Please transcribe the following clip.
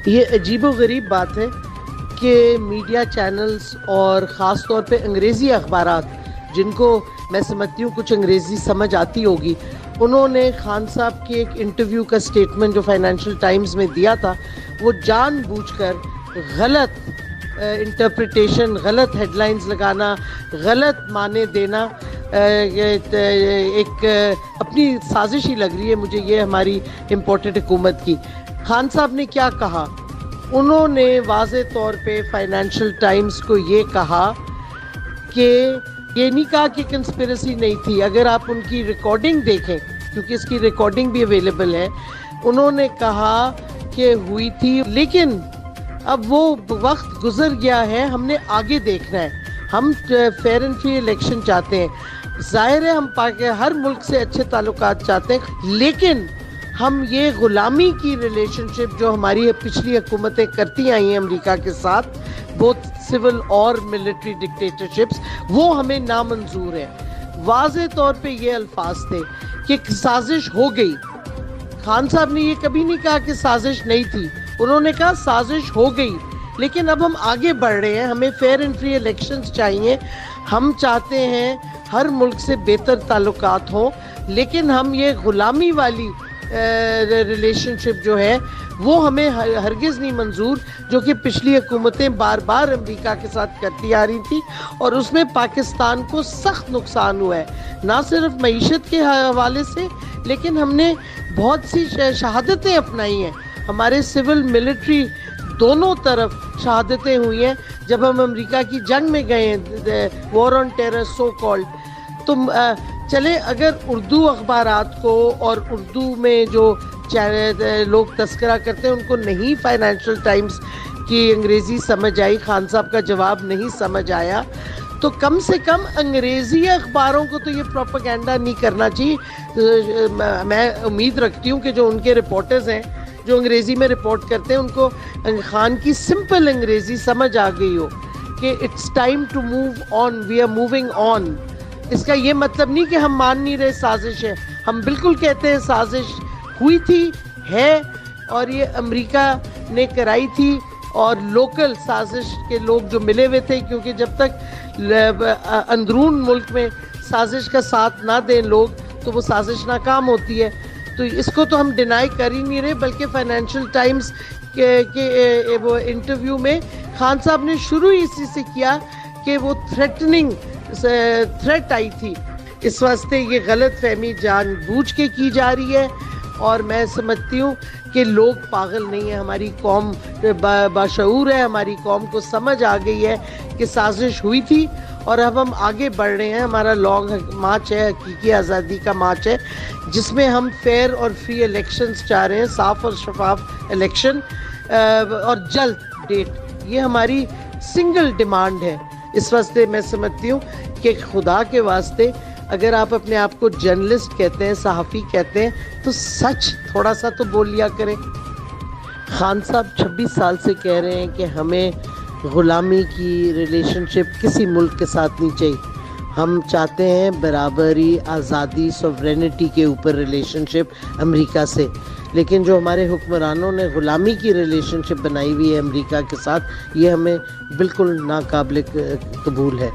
یہ عجیب و غریب بات ہے کہ میڈیا چینلز اور خاص طور پہ انگریزی اخبارات جن کو میں سمجھتی ہوں کچھ انگریزی سمجھ آتی ہوگی، انہوں نے خان صاحب کے ایک انٹرویو کا سٹیٹمنٹ جو فائنینشل ٹائمز میں دیا تھا وہ جان بوجھ کر غلط انٹرپریٹیشن، غلط ہیڈ لائنز لگانا، غلط معنی دینا ایک اپنی سازش ہی لگ رہی ہے مجھے یہ ہماری امپورٹنٹ حکومت کی۔ خان صاحب نے کیا کہا؟ انہوں نے واضح طور پہ فائنینشل ٹائمز کو یہ کہا کہ یہ نہیں کہا کہ کنسپیرسی نہیں تھی۔ اگر آپ ان کی ریکارڈنگ دیکھیں، کیونکہ اس کی ریکارڈنگ بھی اویلیبل ہے، انہوں نے کہا کہ ہوئی تھی، لیکن اب وہ وقت گزر گیا ہے، ہم نے آگے دیکھنا ہے۔ ہم فیئر اینڈ فری الیکشن چاہتے ہیں، ظاہر ہے ہم ہر ملک سے اچھے تعلقات چاہتے ہیں، لیکن ہم یہ غلامی کی ریلیشن شپ جو ہماری پچھلی حکومتیں کرتی آئی ہیں امریکہ کے ساتھ، بہت سول اور ملٹری ڈکٹیٹرشپس، وہ ہمیں نامنظور ہے۔ واضح طور پہ یہ الفاظ تھے کہ سازش ہو گئی۔ خان صاحب نے یہ کبھی نہیں کہا کہ سازش نہیں تھی، انہوں نے کہا سازش ہو گئی، لیکن اب ہم آگے بڑھ رہے ہیں، ہمیں فیئر اینڈ فری الیکشنز چاہیے، ہم چاہتے ہیں ہر ملک سے بہتر تعلقات ہوں، لیکن ہم یہ غلامی والی ریلیشن شپ جو ہے وہ ہمیں ہرگز نہیں منظور، جو کہ پچھلی حکومتیں بار بار امریکہ کے ساتھ کرتی آ رہی تھی، اور اس میں پاکستان کو سخت نقصان ہوا ہے، نہ صرف معیشت کے حوالے سے، لیکن ہم نے بہت سی شہادتیں اپنائی ہیں، ہمارے سول ملٹری دونوں طرف شہادتیں ہوئی ہیں جب ہم امریکہ کی جنگ میں گئے ہیں، وار آن ٹیرر سو کالڈ۔ تو چلے اگر اردو اخبارات کو اور اردو میں جو لوگ تذکرہ کرتے ہیں ان کو نہیں فائنینشل ٹائمز کی انگریزی سمجھ آئی، خان صاحب کا جواب نہیں سمجھ آیا، تو کم سے کم انگریزی اخباروں کو تو یہ پروپیگنڈا نہیں کرنا چاہیے۔ میں امید رکھتی ہوں کہ جو ان کے رپورٹرز ہیں جو انگریزی میں رپورٹ کرتے ہیں ان کو خان کی سمپل انگریزی سمجھ آ گئی ہو کہ it's time to move on, we are moving on. اس کا یہ مطلب نہیں کہ ہم مان نہیں رہے سازش ہے، ہم بالکل کہتے ہیں سازش ہوئی تھی، ہے، اور یہ امریکہ نے کرائی تھی، اور لوکل سازش کے لوگ جو ملے ہوئے تھے، کیونکہ جب تک اندرون ملک میں سازش کا ساتھ نہ دیں لوگ تو وہ سازش ناکام ہوتی ہے۔ تو اس کو تو ہم ڈینائی کر ہی نہیں رہے، بلکہ فائنینشل ٹائمز کے وہ انٹرویو میں خان صاحب نے شروع اسی سے کیا کہ وہ تھریٹ آئی تھی، اس واسطے یہ غلط فہمی جان بوجھ کے کی جا رہی ہے، اور میں سمجھتی ہوں کہ لوگ پاگل نہیں ہیں، ہماری قوم باشعور ہے، ہماری قوم کو سمجھ آ گئی ہے کہ سازش ہوئی تھی، اور اب ہم آگے بڑھ رہے ہیں۔ ہمارا لانگ مارچ ہے، حقیقی آزادی کا مارچ ہے، جس میں ہم فیئر اور فری الیکشنز چاہ رہے ہیں، صاف اور شفاف الیکشن، اور جلد ڈیٹ، یہ ہماری سنگل ڈیمانڈ ہے۔ اس واسطے میں سمجھتی ہوں کہ خدا کے واسطے اگر آپ اپنے آپ کو جرنلسٹ کہتے ہیں، صحافی کہتے ہیں، تو سچ تھوڑا سا تو بول لیا کریں۔ خان صاحب 26 سال سے کہہ رہے ہیں کہ ہمیں غلامی کی ریلیشن شپ کسی ملک کے ساتھ نہیں چاہیے، ہم چاہتے ہیں برابری، آزادی، سوورینٹی کے اوپر ریلیشن شپ امریکہ سے، لیکن جو ہمارے حکمرانوں نے غلامی کی ریلیشن شپ بنائی ہوئی ہے امریکہ کے ساتھ، یہ ہمیں بالکل ناقابل قبول ہے۔